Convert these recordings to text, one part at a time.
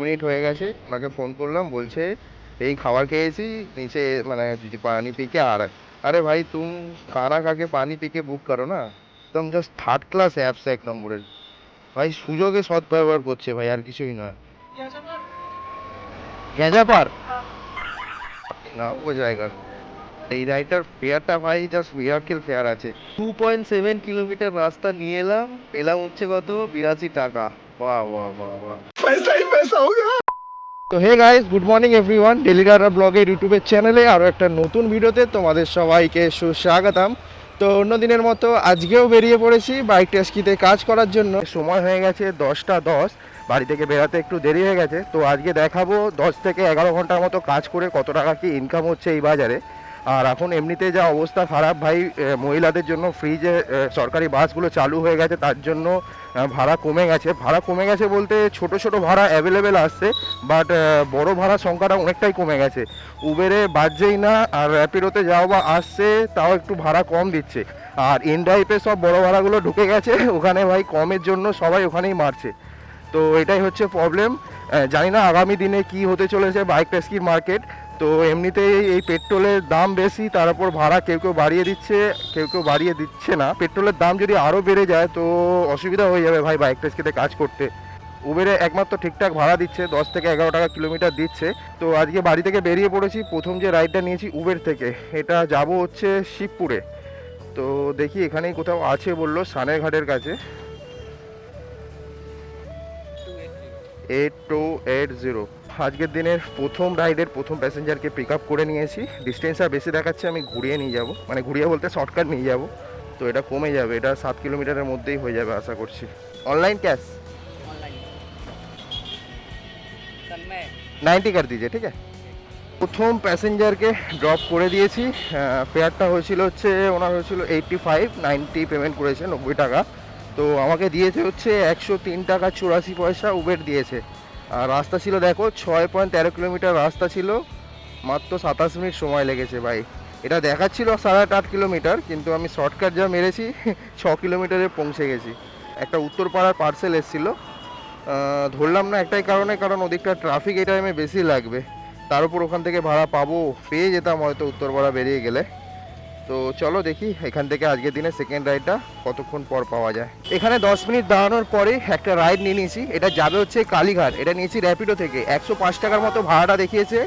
Minute হয়ে গেছে, ওনাকে ফোন করলাম, বলছে এই খাবার খেয়েছি, নিচে মানে पानी पी के आ रहा है। अरे भाई तुम खाना खा के पानी पी के बुक करो ना, একদম জাস্ট থার্ড ক্লাস অ্যাপস এক নম্বরের ভাই। সুযোগে সদ্ব্যবহার করছে ভাই, আর কিছুই নয়। গেঁজাপার না ও জায়গা, এই রাইটার ফেয়ারটা ভাই জাস্ট মিরাকেল ফেয়ার আছে। 2.7 কিলোমিটার রাস্তা নিয়ে এলাম, পেলাম হচ্ছে কত, 82 টাকা। বাহ বাহ বাহ বাহ, পয়সা ही पैसा हो गया। তো hey guys, good morning everyone, daily runner ব্লগের ইউটিউবের চ্যানেলে আরও একটা নতুন ভিডিওতে তোমাদের সবাইকে সুস্বাগতম। তো অন্য দিনের মতো আজকেও বেরিয়ে পড়েছি বাইক টেস্কিতে কাজ করার জন্য। সময় হয়ে গেছে 10টা 10, বাড়ি থেকে বেরাতে একটু দেরি হয়ে গেছে। তো আজকে দেখাবো 10 থেকে 11 ঘন্টার মতো কাজ করে কত টাকা কি ইনকাম হচ্ছে এই বাজারে। আর এখন এমনিতে যা অবস্থা খারাপ ভাই, মহিলাদের জন্য ফ্রি যে সরকারি বাসগুলো চালু হয়ে গেছে তার জন্য ভাড়া কমে গেছে। ভাড়া কমে গেছে বলতে ছোট ছোট ভাড়া অ্যাভেলেবেল আসছে, বাট বড় ভাড়া সংখ্যাটা অনেকটাই কমে গেছে। উবেরে বাজছেই না, আর র্যাপিডোতে যাও বা আসছে তাও একটু ভাড়া কম দিচ্ছে। আর ইনড্রাইভে সব বড় ভাড়াগুলো ঢুকে গেছে, ওখানে ভাই কমের জন্য সবাই ওখানেই মারছে। তো এটাই হচ্ছে প্রবলেম। জানি না আগামী দিনে কি হতে চলেছে বাইক ট্যাক্সির মার্কেট। তো এমনিতেই এই পেট্রোলের দাম বেশি, তার উপর ভাড়া কেউ কেউ বাড়িয়ে দিচ্ছে, কেউ কেউ বাড়িয়ে দিচ্ছে না। পেট্রোলের দাম যদি আরও বেড়ে যায় তো অসুবিধা হয়ে যাবে ভাই বাইক ট্যাক্সিতে কাজ করতে। উবেরে একমাত্র ঠিকঠাক ভাড়া দিচ্ছে, 10 থেকে 11 টাকা কিলোমিটার দিচ্ছে। তো আজকে বাড়ি থেকে বেরিয়ে পড়েছি, প্রথম যে রাইডটা নিয়েছি উবের থেকে, এটা যাব হচ্ছে শিবপুরে। তো দেখি এখানেই কোথাও আছে বললো, সানেরঘাটের কাছে। 8280 আজকের দিনের প্রথম রাইডের প্রথম প্যাসেঞ্জারকে পিক আপ করে নিয়েছি। ডিস্টেন্স আর বেশি দেখাচ্ছে, আমি ঘুরিয়ে নিয়ে যাব, মানে ঘুরিয়ে বলতে শর্টকাট নিয়ে যাব। তো এটা কমে যাবে, এটা 7 কিলোমিটারের মধ্যেই হয়ে যাবে আশা করছি। অনলাइन कैश 90 कर दीजिए, ठीक है। প্রথম প্যাসেঞ্জারকে ড্রপ করে দিয়েছি। ফেয়ারটা হয়েছিল হচ্ছে, ওনার হয়েছিল 85-90 পেমেন্ট করেছে, 90 টাকা। তো আমাকে দিয়েছে হচ্ছে 103 টাকা 84 পয়সা উবের দিয়েছে। আর রাস্তা ছিল দেখো 6.13 কিলোমিটার রাস্তা ছিল, মাত্র 27 মিনিট সময় লেগেছে ভাই। এটা দেখাচ্ছিল 8.5 কিলোমিটার, কিন্তু আমি শর্টকাট যা মেরেছি 6 কিলোমিটারে পৌঁছে গেছি। একটা উত্তরপাড়ার পার্সেল এসেছিলো, ধরলাম না একটাই কারণে, কারণ ওদিকটা ট্রাফিক এই টাইমে বেশি লাগবে। তার উপর ওখান থেকে ভাড়া পাবো, পেয়ে যেতাম হয়তো উত্তরপাড়া বেরিয়ে গেলে। তো চলো দেখি এখান থেকে আজকের দিনে সেকেন্ড রাইডটা কতক্ষণ পর পাওয়া যায়। এখানে 10 মিনিট দাঁড়ানোর পরে একটা রাইড নিয়ে নিয়েছি, এটা যাবে হচ্ছে কালীঘাট। এটা নিয়েছি র্যাপিডো থেকে, 105 টাকার মতো ভাড়াটা দেখিয়েছে।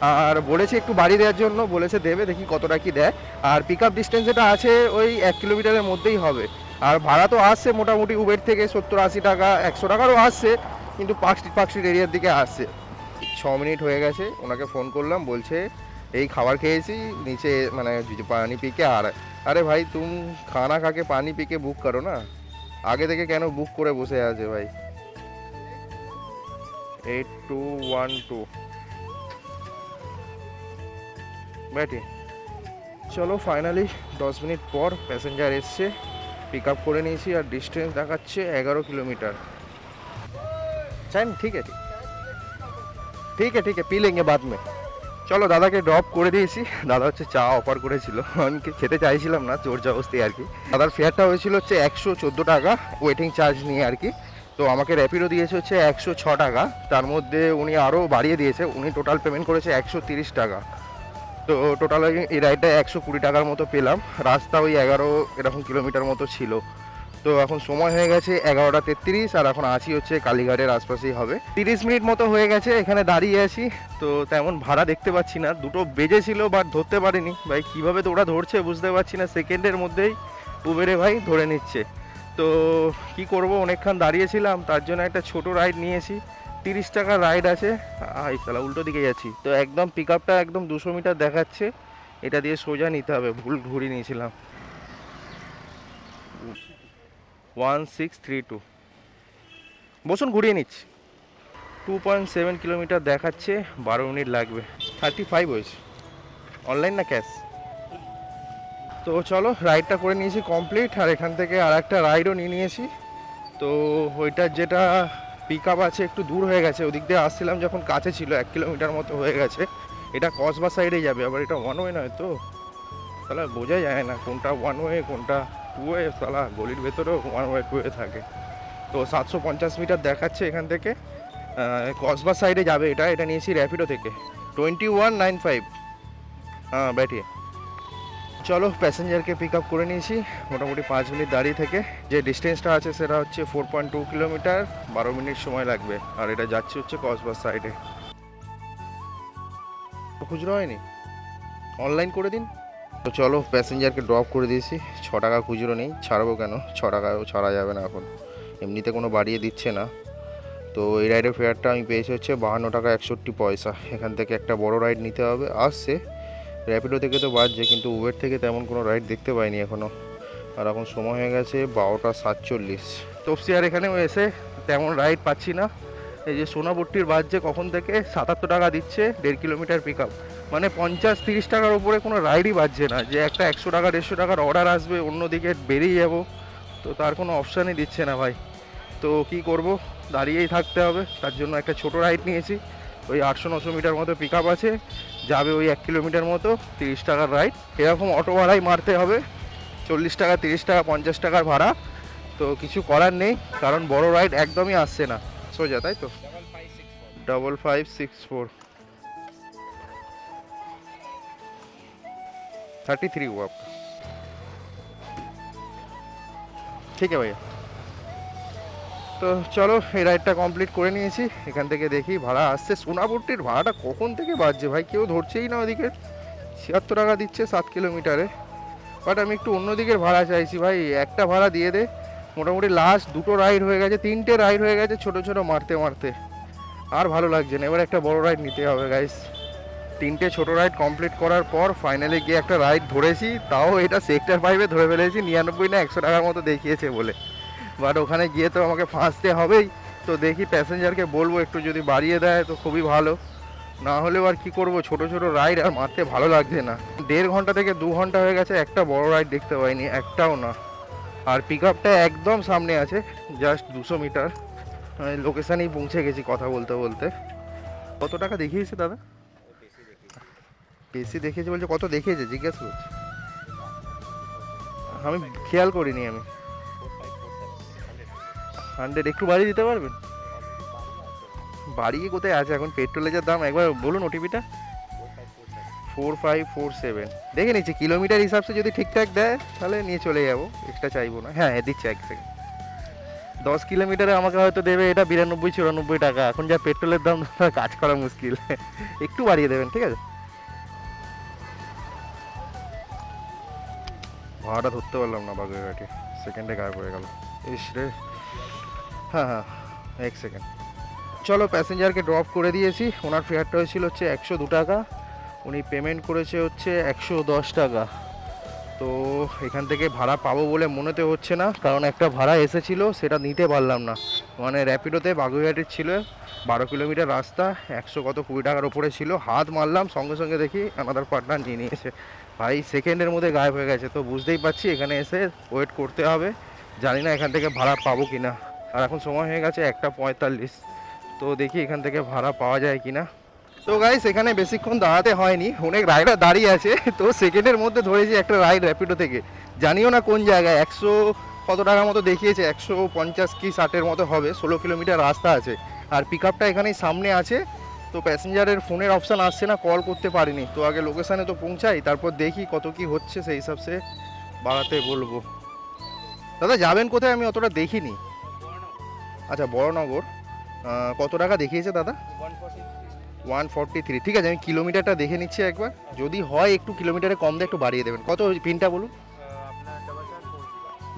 আর বলেছে একটু বাড়ি দেওয়ার জন্য, বলেছে দেবে, দেখি কতটা কি দেয়। আর পিক আপ ডিস্টেন্স যেটা আছে ওই 1 কিলোমিটারের মধ্যেই হবে। আর ভাড়া তো আসছে মোটামুটি উবের থেকে 70-80 টাকা, 100 টাকারও আসছে, কিন্তু পার্কস্ট্রিট এরিয়ার দিকে আসছে। 6 মিনিট হয়ে গেছে, ওনাকে ফোন করলাম, বলছে এই খাবার খেয়েছি, নিচে মানে পানি পি কে আর। আরে ভাই তুম খানা খা के पानी पी के बुक करो ना, আগে থেকে কেন বুক করে বসে আছে ভাই। 8212 बैठे। চলো ফাইনালি 10 মিনিট পর প্যাসেঞ্জার এসছে, পিক আপ করে নিয়েছি। আর ডিস্টেন্স দেখাচ্ছে 11 কিলোমিটার। চাইন ঠিক আছে, ঠিক আছে, ঠিক আছে, পি লেঙ্গে বাদ মে। চলো দাদাকে ড্রপ করে দিয়েছি। দাদা হচ্ছে চা অফার করেছিল, আমি খেতে চাইছিলাম না, জোর জবস্তি আর কি। দাদার ফেয়ারটা হয়েছিল হচ্ছে 114 টাকা ওয়েটিং চার্জ নিয়ে আর কি। তো আমাকে র্যাপিডো দিয়েছে হচ্ছে 106 টাকা, তার মধ্যে উনি আরও বাড়িয়ে দিয়েছে, উনি টোটাল পেমেন্ট করেছে 130 টাকা। তো টোটাল এই রাইডটা 120 টাকার মতো পেলাম। রাস্তা ওই 11 এরকম কিলোমিটার মতো ছিল। তো এখন সময় হয়ে গেছে 11টা 33, আর এখন আছি হচ্ছে কালীঘাটের আশপাশেই হবে। 30 মিনিট মতো হয়ে গেছে এখানে দাঁড়িয়ে আছি। তো তেমন ভাড়া দেখতে পাচ্ছি না, দুটো বেজেছিল বাট ধরতে পারিনি ভাই। কীভাবে তো ওরা ধরছে বুঝতে পারছি না, সেকেন্ডের মধ্যেই উবেরে ভাই ধরে নিচ্ছে। তো কি করব, অনেকক্ষণ দাঁড়িয়েছিলাম, তার জন্য একটা ছোট রাইড নিয়েছি। 30 টাকার রাইড আছে। সালা উল্টো দিকে যাচ্ছি তো, একদম পিক আপটা একদম 200 মিটার দেখাচ্ছে, এটা দিয়ে সোজা নিতে হবে, ভুল ঘুরিয়ে নিয়েছিলাম। 1632 বসুন, ঘুরিয়ে নিচ্ছি। 2.7 কিলোমিটার দেখাচ্ছে, 12 মিনিট লাগবে। 35 হয়েছে। অনলাইন না ক্যাশ? তো চলো রাইডটা করে নিয়েছি কমপ্লিট। আর এখান থেকে আর একটা রাইডও নিয়ে নিয়েছি। তো ওইটার যেটা পিক আপ আছে একটু দূর হয়ে গেছে, ওদিক দিয়ে আসছিলাম যখন কাছে ছিল, 1 কিলোমিটার মতো হয়ে গেছে। এটা কসবা সাইডে যাবে, আবার এটা ওয়ান ওয়ে নয়, তো তাহলে বোঝা যায় না কোনটা ওয়ান ওয়ে কোনটা টু ওয়ে। তাহলে গলির ভেতরেও ওয়ান ওয়ে টু ওয়ে থাকে। তো 750 মিটার দেখাচ্ছে এখান থেকে। কসবা সাইডে যাবে, এটা এটা নিয়েছি র্যাপিডো থেকে 2195। হ্যাঁ ব্যাটিয়ে। চলো প্যাসেঞ্জারকে পিক আপ করে নিয়েছি মোটামুটি 5 মিনিট দাঁড়িয়ে থেকে। যে ডিস্টেন্সটা আছে সেটা হচ্ছে 4.2 কিলোমিটার, 12 মিনিট সময় লাগবে। আর এটা যাচ্ছে হচ্ছে কসবা সাইডে। খুচরো হয়নি, অনলাইন করে দিন। তো চলো প্যাসেঞ্জারকে ড্রপ করে দিয়েছি। 6 টাকা খুচরো নেই, ছাড়বো কেন, 6 টাকাও ছাড়া যাবে না এখন, এমনিতে কোনো বাড়িয়ে দিচ্ছে না। তো এই রাইডের ফেয়ারটা আমি পেয়েছি হচ্ছে 52 টাকা 61 পয়সা। এখান থেকে একটা বড় রাইড নিতে হবে, আসছে র্যাপিডো থেকে তো বাজছে, কিন্তু উবের থেকে তেমন কোনো রাইড দেখতে পাইনি এখনও। আর এখন সময় হয়ে গেছে 12টা 47। তপসিয়ার এখানেও এসে তেমন রাইড পাচ্ছি না। এই যে সোনাপট্টির বাজছে কখন থেকে 77 টাকা দিচ্ছে 1.5 কিলোমিটার পিক আপ, মানে 50-30 টাকার উপরে কোনো রাইডই বাজছে না। যে একটা 100 টাকা 150 টাকার অর্ডার আসবে, অন্যদিকে বেরিয়ে যাব, তো তার কোনো অপশানই দিচ্ছে না ভাই। তো কি করব, দাঁড়িয়েই থাকতে হবে। তার জন্য একটা ছোট রাইড নিয়েছি, ওই 800-900 মিটার মতো পিক আপ আছে, যাবে ওই 1 কিলোমিটার মতো, 30 টাকার রাইড। এরকম অটো ভাড়াই মারতে হবে, 40 টাকা 30 টাকা 50 টাকার ভাড়া। তো কিছু করার নেই, কারণ বড় রাইড একদমই আসছে না সোজা, তাই তো। 5564 33 हुआ आपका, ঠিক আছে ভাইয়া। তো চলো এই রাইডটা কমপ্লিট করে নিয়েছি। এখান থেকে দেখি ভাড়া আসছে। সোনাপট্টির ভাড়াটা কখন থেকে বাজছে ভাই, কেউ ধরছেই না ওদিকে। 76 টাকা দিচ্ছে 7 কিলোমিটারে। বাট আমি একটু অন্য দিকের ভাড়া চাইছি ভাই, একটা ভাড়া দিয়ে দে। মোটামুটি লাস্ট 2টো রাইড হয়ে গেছে, 3টে রাইড হয়ে গেছে ছোটো ছোটো মারতে মারতে, আর ভালো লাগছে না। এবার একটা বড় রাইড নিতে হবে গাইস। 3টে ছোটো রাইড কমপ্লিট করার পর ফাইনালি গিয়ে একটা রাইড ধরেছি, তাও এটা সেক্টর 5-এ ধরে ফেলেছি, 99 না 100 টাকার মতো দেখিয়েছে বলে। বাট ওখানে গিয়ে তো আমাকে ফাঁসতে হবেই। তো দেখি প্যাসেঞ্জারকে বলবো একটু যদি বাড়িয়ে দেয় তো খুবই ভালো, না হলেও আর কি করব, ছোট ছোট রাইড আর মারতে ভালো লাগছে না। 1.5 ঘন্টা থেকে 2 ঘন্টা হয়ে গেছে, একটা বড় রাইড দেখতে পাইনি, একটাও না। আর পিক আপটা একদম সামনে আছে, জাস্ট 200 মিটার, লোকেশানেই পৌঁছে গেছি কথা বলতে বলতে। কত টাকা দেখিয়েছে দাদা? বেশি দেখিয়েছে বলছে, কত দেখিয়েছে জিজ্ঞাসা করছি, আমি খেয়াল করিনি আমি। 100 একটু বাড়িয়ে দিতে পারবেন? বাড়িয়ে কোথায় আছে এখন, পেট্রোলের যা দাম, একবার বলুন ওটিপিটা। 4547 দেখে নিচ্ছি, কিলোমিটার হিসাবসে যদি ঠিকঠাক দেয় তাহলে নিয়ে চলে যাবো, এক্সট্রা চাইবো না। হ্যাঁ দিচ্ছে, 1 সেকেন্ড। 10 কিলোমিটারে আমাকে হয়তো দেবে এটা 92-94 টাকা, এখন যা পেট্রোলের দাম কাজ করা মুশকিল। একটু বাড়িয়ে দেবেন, ঠিক আছে। ভাড়াটা ধরতে পারলাম না বাগুইঘাটে, সেকেন্ডে গায়েব হয়ে গেল। ইস রে। হ্যাঁ হ্যাঁ 1 সেকেন্ড। চলো প্যাসেঞ্জারকে ড্রপ করে দিয়েছি, ওনার ফেয়ারটা হয়েছিল হচ্ছে 102 টাকা, উনি পেমেন্ট করেছে হচ্ছে 110 টাকা। তো এখান থেকে ভাড়া পাবো বলে মনে তো হচ্ছে না, কারণ একটা ভাড়া এসেছিলো সেটা নিতে পারলাম না। মানে র্যাপিডোতে বাগুইহাটির ছিল, 12 কিলোমিটার রাস্তা, 100 কত 20 টাকার ওপরে ছিল। হাত মারলাম, সঙ্গে সঙ্গে দেখি আমাদের পার্টনার নিয়ে নিয়েছে ভাই, সেকেন্ডের মধ্যে গায়েব হয়ে গেছে। তো বুঝতেই পারছি এখানে এসে ওয়েট করতে হবে, জানি না এখান থেকে ভাড়া পাবো কি না। আর এখন সময় হয়ে গেছে 1টা 45, তো দেখি এখান থেকে ভাড়া পাওয়া যায় কি না। তো গাইস এখানে বেশিক্ষণ দাঁড়াতে হয়নি, অনেক রাইডার দাঁড়িয়ে আছে। তো সেকেন্ডের মধ্যে ধরেছি একটা রাইড র্যাপিডো থেকে, জানিও না কোন জায়গায়। 100 কত টাকার মতো দেখিয়েছে, 150 কি 60-এর মতো হবে, 16 কিলোমিটার রাস্তা আছে। আর পিক আপটা এখানেই সামনে আছে। তো প্যাসেঞ্জারের ফোনের অপশান আসছে না, কল করতে পারিনি। তো আগে লোকেশানে তো পৌঁছাই, তারপর দেখি কত কি হচ্ছে, সেই হিসাবসে বাড়াতে বলবো। দাদা যাবেন কোথায়, আমি অতটা দেখিনি। আচ্ছা বড়নগর। কত টাকা দেখিয়েছে দাদা? 143, ঠিক আছে। আমি কিলোমিটারটা দেখে নিচ্ছি একবার, যদি হয় একটু কিলোমিটারে কম দিয়ে একটু বাড়িয়ে দেবেন। কত পিনটা বলুন?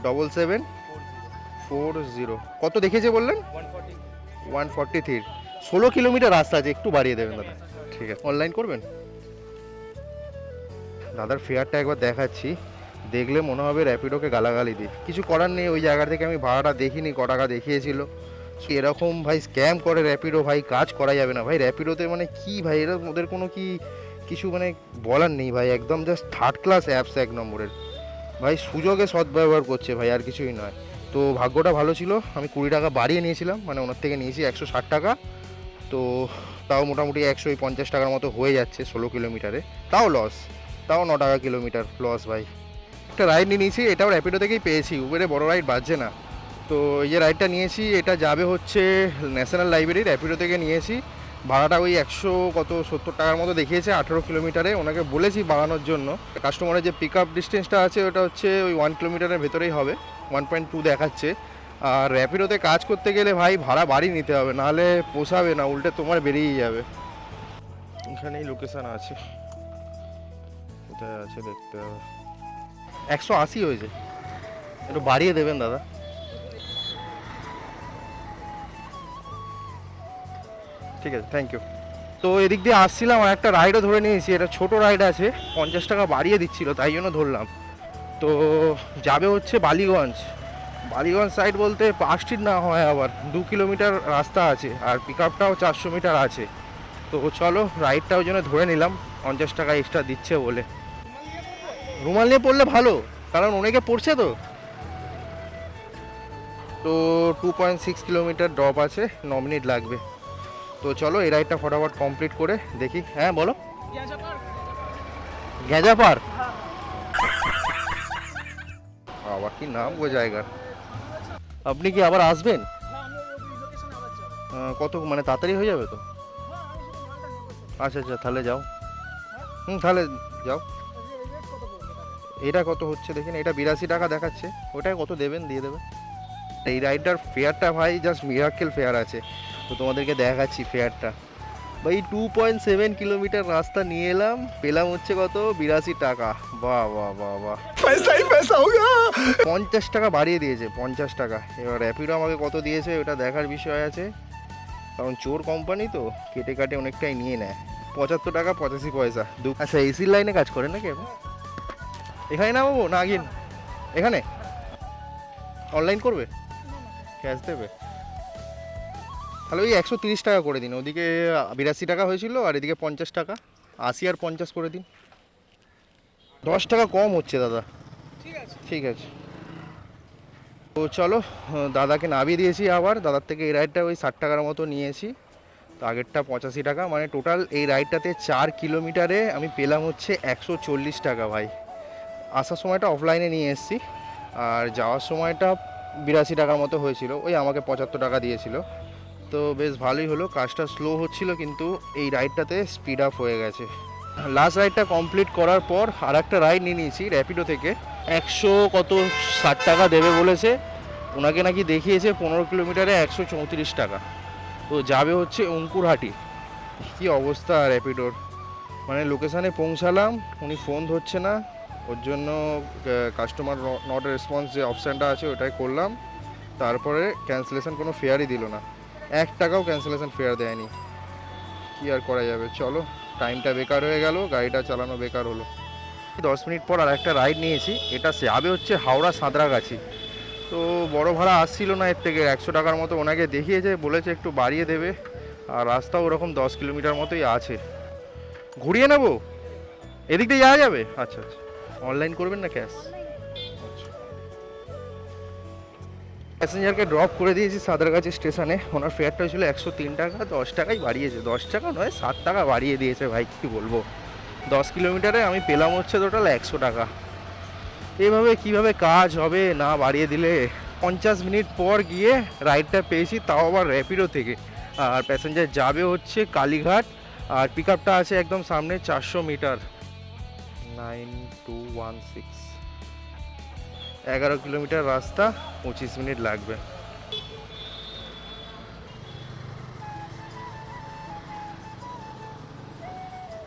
7740। কত দেখেছে বললেন? 143। 16 কিলোমিটার রাস্তা আছে, একটু বাড়িয়ে দেবেন দাদা। ঠিক আছে, অনলাইন করবেন। দাদার ফেয়ারটা একবার দেখাচ্ছি, দেখলে মনে হবে র্যাপিডোকে গালাগালি দিই, কিছু করার নেই। ওই জায়গা থেকে আমি ভাড়াটা দেখিনি ক টাকা দেখিয়েছিল। এরকম ভাই স্ক্যাম করে র্যাপিডো, ভাই কাজ করা যাবে না ভাই র্যাপিডোতে। মানে কি ভাই, এরা ওদের কোনো কি কিছু মানে বলার নেই ভাই, একদম জাস্ট থার্ড ক্লাস অ্যাপস 1 নম্বরের ভাই। সুযোগে সদ্ব্যবহার করছে ভাই, আর কিছুই নয়। তো ভাগ্যটা ভালো ছিল, আমি 20 টাকা বাড়িয়ে নিয়েছিলাম, মানে ওনার থেকে নিয়েছি 160 টাকা। তো তাও মোটামুটি 150 টাকার মতো হয়ে যাচ্ছে 16 কিলোমিটারে, তাও লস, তাও 9 টাকা কিলোমিটার লস ভাই। একটা রাইড নিয়ে নিয়েছি, এটাও র্যাপিডো থেকেই পেয়েছি, উবেরে বড় রাইড বাজছে না। তো এই যে রাইডটা নিয়েছি এটা যাবে হচ্ছে ন্যাশনাল লাইব্রেরি, র্যাপিডো থেকে নিয়েছি। ভাড়াটা ওই 170 টাকার মতো দেখিয়েছে 18 কিলোমিটারে। ওনাকে বলেছি বাড়ানোর জন্য। কাস্টমারের যে পিক আপ ডিস্টেন্সটা আছে ওটা হচ্ছে ওই 1 কিলোমিটারের ভেতরেই হবে, 1.2 দেখাচ্ছে। আর র্যাপিডোতে কাজ করতে গেলে ভাই ভাড়া বাড়ি নিতে হবে, নাহলে পোষাবে না, উল্টে তোমার বেরিয়ে যাবে। এখানেই লোকেশান আছে, কোথায় আছে দেখতে হবে। 180 হয়েছে, একটু বাড়িয়ে দেবেন দাদা। ঠিক আছে, থ্যাংক ইউ। তো এদিক দিয়ে আসছিলাম আর একটা রাইডও ধরে নিয়েছি, এটা ছোট রাইড আছে, 50 টাকা বাড়িয়ে দিচ্ছিল তাই জন্য ধরলাম। তো যাবে হচ্ছে বালিগঞ্জ। বালিগঞ্জ সাইড বলতে 5 স্ট্রিট না হয়, আবার 2 কিলোমিটার রাস্তা আছে আর পিক আপটাও 400 মিটার আছে। তো চলো রাইডটা ওই জন্য ধরে নিলাম, 50 টাকা এক্সট্রা দিচ্ছে বলে। রুমাল নিয়ে পড়লে ভালো, কারণ অনেকে পড়ছে তো। তো 2.6 কিলোমিটার ড্রপ আছে, 9 মিনিট লাগবে। তো চলো এই রাইডটা ফটাফট কমপ্লিট করে দেখি। হ্যাঁ বলো। গেঁজা পার্ক, আবার কি নাম গো জায়গার। আপনি কি আবার আসবেন? কত মানে তাড়াতাড়ি হয়ে যাবে তো? আচ্ছা আচ্ছা, তাহলে যাও। তাহলে যাও। এটা কত হচ্ছে দেখেন, এটা 82 টাকা দেখাচ্ছে, ওটাই কত দেবেন দিয়ে দেবেন। এই রাইডটার ফেয়ারটা ভাই জাস্ট মিরাকেল ফেয়ার আছে। তো তোমাদেরকে দেখাচ্ছি ফেয়ারটা। ভাই 2.7 কিলোমিটার রাস্তা নিয়ে এলাম, পেলাম হচ্ছে কত 82 টাকা। বাহ বাহ বাহ বাহ, পয়সাই পয়সা হো গয়া। 50 টাকা বাড়িয়ে দিয়েছে, 50 টাকা। এবার র্যাপিডো আমাকে কত দিয়েছে ওটা দেখার বিষয় আছে, কারণ চোর কোম্পানি তো কেটে কাটে অনেকটাই নিয়ে নেয়। 75 টাকা 85 পয়সা। আচ্ছা এসির লাইনে কাজ করেন নাকি এখন? এখানে নামাবো না আগে এখানে? অনলাইন করবে, ক্যাশ দেবে? তাহলে ওই 130 টাকা করে দিন। ওদিকে 82 টাকা হয়েছিল আর এদিকে 50 টাকা, 80 আর 50 করে দিন। 10 টাকা কম হচ্ছে দাদা। ঠিক আছে। তো চলো দাদাকে নামিয়ে দিয়েছি, আবার দাদার থেকে এই রাইডটা ওই 60 টাকার মতো নিয়েছি। তো আগেরটা 85 টাকা, মানে টোটাল এই রাইডটাতে 4 কিলোমিটারে আমি পেলাম হচ্ছে 140 টাকা ভাই। আসার সময়টা অফলাইনে নিয়ে এসেছি, আর যাওয়ার সময়টা 82 টাকার মতো হয়েছিল, ওই আমাকে 75 টাকা দিয়েছিল। তো বেশ ভালোই হলো, কাজটা স্লো হচ্ছিল কিন্তু এই রাইডটাতে স্পিড আপ হয়ে গেছে। লাস্ট রাইডটা কমপ্লিট করার পর আর একটা রাইড নিয়ে নিয়েছি র্যাপিডো থেকে। 160 টাকা দেবে বলেছে, ওনাকে নাকি দেখিয়েছে 15 কিলোমিটারে 134 টাকা। তো যাবে হচ্ছে অঙ্কুরহাটি। কি অবস্থা র্যাপিডোর, মানে লোকেশানে পৌঁছালাম, উনি ফোন ধরছে না, ওর জন্য কাস্টমার নট রেসপন্স যে অপশানটা আছে ওটাই করলাম। তারপরে ক্যান্সেলেশন কোনো ফেয়ারই দিল না, 1 টাকাও ক্যান্সেলেশন ফেয়ার দেয়নি। কি আর করা যাবে, চলো টাইমটা বেকার হয়ে গেল, গাড়িটা চালানো বেকার হলো। 10 মিনিট পর আর একটা রাইড নিয়েছি, এটা যাবে হচ্ছে হাওড়া সাঁতরাগাছি। তো বড় ভাড়া আসছিল না এর থেকে, 100 টাকার মতো ওনাকে দেখিয়েছে, বলেছে একটু বাড়িয়ে দেবে। আর রাস্তাও ওরকম 10 কিলোমিটার মতোই আছে। ঘুরিয়ে নেবো, এদিক দিয়ে যাওয়া যাবে? আচ্ছা আচ্ছা, অনলাইন করবেন না ক্যাশ? প্যাসেঞ্জারকে ড্রপ করে দিয়েছি সাঁতরাগাছি স্টেশনে, ওনার ফেয়ারটা হয়েছিল 103 টাকা, 10 টাকাই বাড়িয়েছে, 10 টাকা নয় 7 টাকা বাড়িয়ে দিয়েছে ভাই, কী বলবো। 10 কিলোমিটারে আমি পেলাম হচ্ছে টোটাল 100 টাকা। এইভাবে কিভাবে কাজ হবে না বাড়িয়ে দিলে। 50 মিনিট পর গিয়ে রাইডটা পেয়েছি, তাও আবার র্যাপিডো থেকে। আর প্যাসেঞ্জার যাবে হচ্ছে কালীঘাট, আর পিক আপটা আছে একদম সামনে 400 মিটার। 9216, 11 কিলোমিটার রাস্তা, 25 মিনিট লাগবে।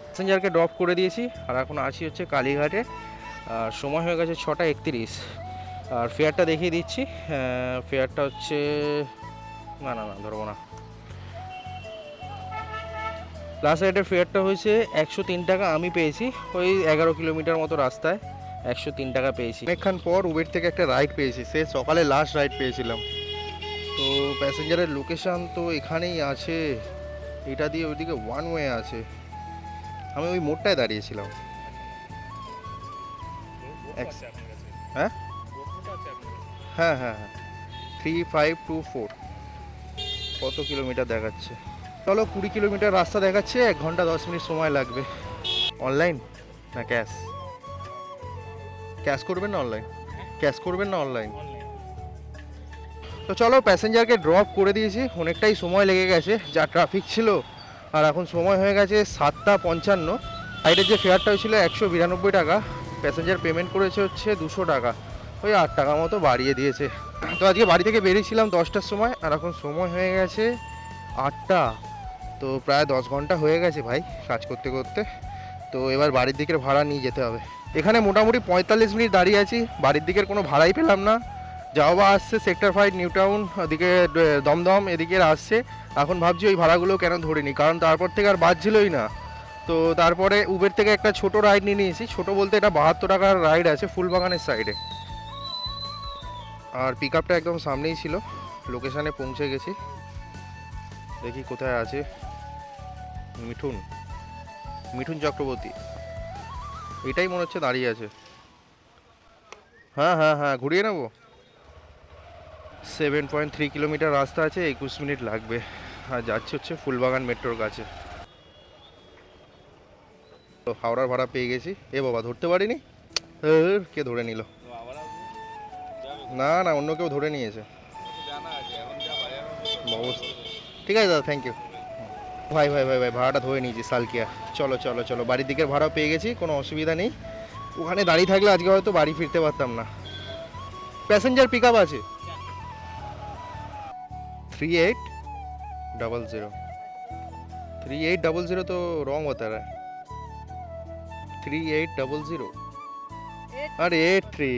প্যাসেঞ্জারকে ড্রপ করে দিয়েছি আর এখন আছি হচ্ছে কালীঘাটে। আর সময় হয়ে গেছে 6:31। আর ফেয়ারটা দেখিয়ে দিচ্ছি, ফেয়ারটা হচ্ছে না না না ধরবো না। লাস্ট রাইডের ফেয়ারটা হয়েছে 103 টাকা, আমি পেয়েছি ওই 11 কিলোমিটার মতো রাস্তায় 103 টাকা পেয়েছি। অনেকক্ষণ পর উবের থেকে একটা রাইড পেয়েছি, সে সকালে লাস্ট রাইড পেয়েছিলাম। তো প্যাসেঞ্জারের লোকেশান তো এখানেই আছে, এটা দিয়ে ওইদিকে ওয়ান ওয়ে আছে। আমি ওই মোড়টায় দাঁড়িয়েছিলাম। হ্যাঁ হ্যাঁ হ্যাঁ হ্যাঁ, 3524। কত কিলোমিটার দেখাচ্ছে? চলো 20 কিলোমিটার রাস্তা দেখাচ্ছে, 1 ঘন্টা 10 মিনিট সময় লাগবে। অনলাইন না ক্যাশ? ক্যাশ করবেন না অনলাইন? ক্যাশ করবেন না অনলাইন? তো চলো প্যাসেঞ্জারকে ড্রপ করে দিয়েছি, অনেকটাই সময় লেগে গেছে, যা ট্রাফিক ছিল। আর এখন সময় হয়ে গেছে 7:55। সাইডের যে ফেয়ারটা হয়েছিল 192 টাকা, প্যাসেঞ্জার পেমেন্ট করেছে হচ্ছে 200 টাকা, ওই 8 টাকা মতো বাড়িয়ে দিয়েছে। তো আজকে বাড়ি থেকে বেরিয়েছিলাম 10টার সময়, আর এখন সময় হয়ে গেছে 8টা। তো প্রায় 10 ঘন্টা হয়ে গেছে ভাই কাজ করতে করতে। তো এবার বাড়ির দিকের ভাড়া নিয়ে যেতে হবে। এখানে মোটামুটি 45 মিনিট দাঁড়িয়ে আছি, বাড়ির দিকের কোনো ভাড়াই পেলাম না। যাও বা আসছে সেক্টর 5 নিউ টাউন, ওদিকে দমদম, এদিকে আসছে। এখন ভাবছি ওই ভাড়াগুলো কেন ধরিনি, কারণ তারপর থেকে আর বাজছিলই না। তো তারপরে উবের থেকে একটা ছোট রাইড নিয়ে নিয়েছি, ছোট বলতে এটা 72 টাকার রাইড আছে ফুলবাগানের সাইডে। আর পিক আপটা একদম সামনেই ছিল, লোকেশানে পৌঁছে গেছি। দেখি কোথায় আছে মিঠুন, মিঠুন চক্রবর্তী, এটাই মনে হচ্ছে দাঁড়িয়ে আছে। হ্যাঁ হ্যাঁ হ্যাঁ, ঘুরিয়ে নেবো। 7.3 কিলোমিটার রাস্তা আছে, 21 মিনিট লাগবে। আর যাচ্ছে হচ্ছে ফুলবাগান মেট্রোর কাছে। তো হাওড়ার ভাড়া পেয়ে গেছি। এ বাবা, ধরতে পারিনি, কে ধরে নিল? না না, অন্য কেউ ধরে নিয়েছে। অবস্থা ঠিক আছে দাদা, থ্যাংক ইউ। ভাই ভাই ভাই ভাই, ভাড়াটা ধরে নিয়েছি সালকিয়া। চলো চলো চলো, বাড়ির দিকের ভাড়াও পেয়ে গেছি, কোনো অসুবিধা নেই। ওখানে দাঁড়িয়ে থাকলে আজকে হয়তো বাড়ি ফিরতে পারতাম না। প্যাসেঞ্জার পিক আপ আছে 3800। 3800 तो रॉन्ग बता रहा है। 3800 अरे 83।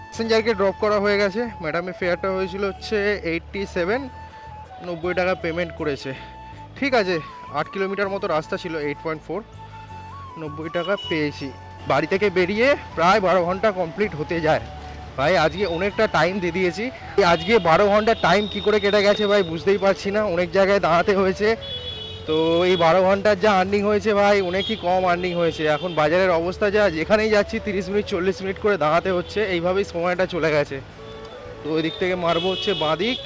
প্যাসেঞ্জারকে ড্রপ করা হয়ে গেছে, ম্যাডামের ফেয়ারটা হয়েছিল হচ্ছে 87, 90 টাকা পেমেন্ট করেছে। ঠিক আছে, 8 কিলোমিটার মতো রাস্তা ছিল, 8.4, 90 টাকা পেয়েছি। বাড়ি থেকে বেরিয়ে প্রায় 12 ঘন্টা কমপ্লিট হতে যায় ভাই। আজকে অনেকটা টাইম দিয়ে দিয়েছি। আজকে 12 ঘন্টা টাইম কি করে কেটে গেছে ভাই বুঝতেই পারছি না। অনেক জায়গায় দাঁড়াতে হয়েছে। তো এই 12 ঘন্টার যা আর্নিং হয়েছে ভাই, অনেকই কম আর্নিং হয়েছে। এখন বাজারের অবস্থা যা, যেখানেই যাচ্ছি 30 মিনিট 40 মিনিট করে দাঁড়াতে হচ্ছে, এইভাবেই সময়টা চলে গেছে। তো ওই দিক থেকে মারবো হচ্ছে বাঁদিক।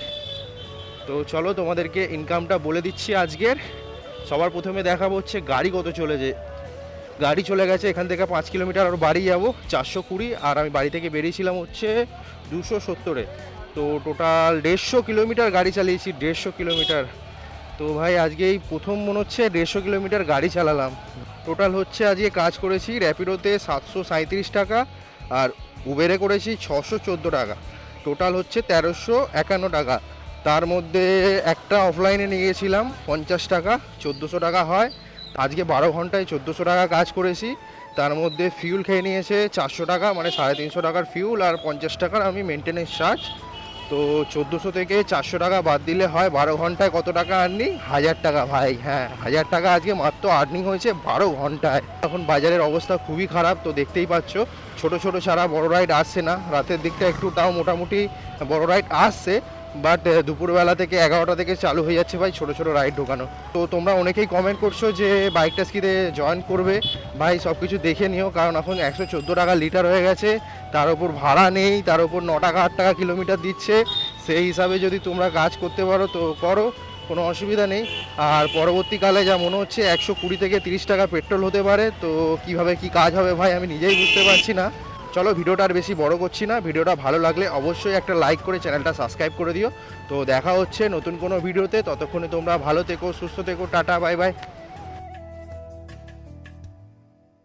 তো চলো তোমাদেরকে ইনকামটা বলে দিচ্ছি আজকের। সবার প্রথমে দেখাবো হচ্ছে গাড়ি কত চলেছে। গাড়ি চলে গেছে এখান থেকে 5 কিলোমিটার আর বাড়ি যাবো 420, আর আমি বাড়ি থেকে বেরিয়েছিলাম হচ্ছে 270-এ। তো টোটাল 150 কিলোমিটার গাড়ি চালিয়েছি, 150 কিলোমিটার। তো ভাই আজকে এই প্রথম মনে হচ্ছে 150 কিলোমিটার গাড়ি চালালাম। টোটাল হচ্ছে আজকে কাজ করেছি র্যাপিডোতে 737 টাকা, আর উবেরে করেছি 614 টাকা। টোটাল হচ্ছে 1351 টাকা। তার মধ্যে একটা অফলাইনে নিয়ে গেছিলাম 50 টাকা, 1400 টাকা হয়। আজকে 12 ঘন্টায় 1400 টাকা কাজ করেছি। তার মধ্যে ফিউল খেয়ে নিয়েছে 400 টাকা, মানে 350 টাকার ফিউল, আর 50 টাকার আমি মেনটেনেন্স চার্জ। তো 1400 থেকে 400 টাকা বাদ দিলে হয় 12 ঘন্টায় কত টাকা আর্নিং? 1000 টাকা ভাই। হ্যাঁ, 1000 টাকা আজকে মাত্র আর্নিং হয়েছে 12 ঘন্টায়। এখন বাজারের অবস্থা খুবই খারাপ, তো দেখতেই পাচ্ছ ছোট ছোট ছাড়া বড় রাইড আসছে না। রাতের দিকটা একটু তাও মোটামুটি বড় রাইড আসছে, বাট দুপুরবেলা থেকে 11টা থেকে চালু হয়ে যাচ্ছে ভাই ছোট ছোট রাইড ঢোকানো। তো তোমরা অনেকেই কমেন্ট করছো যে বাইক টাস্কিতে জয়েন করবে। ভাই সব কিছু দেখে নিও, কারণ এখন 114 টাকা লিটার হয়ে গেছে, তার উপর ভাড়া নেই, তার উপর 9 টাকা 8 টাকা কিলোমিটার দিচ্ছে। সেই হিসাবে যদি তোমরা কাজ করতে পারো তো করো, কোনো অসুবিধা নেই। আর পরবর্তীকালে যা মনে হচ্ছে 120 থেকে 30 টাকা পেট্রোল হতে পারে। তো কিভাবে কি কাজ হবে ভাই আমি নিজেই বুঝতে পারছি না। চলো ভিডিওটা আর বেশি বড় করছি না। ভিডিওটা ভালো লাগলে অবশ্যই একটা লাইক করে চ্যানেলটা সাবস্ক্রাইব করে দিও। তো দেখা হচ্ছে নতুন কোনো ভিডিওতে, ততক্ষণে তোমরা ভালো থেকো, সুস্থ থেকো, টাটা বাই বাই।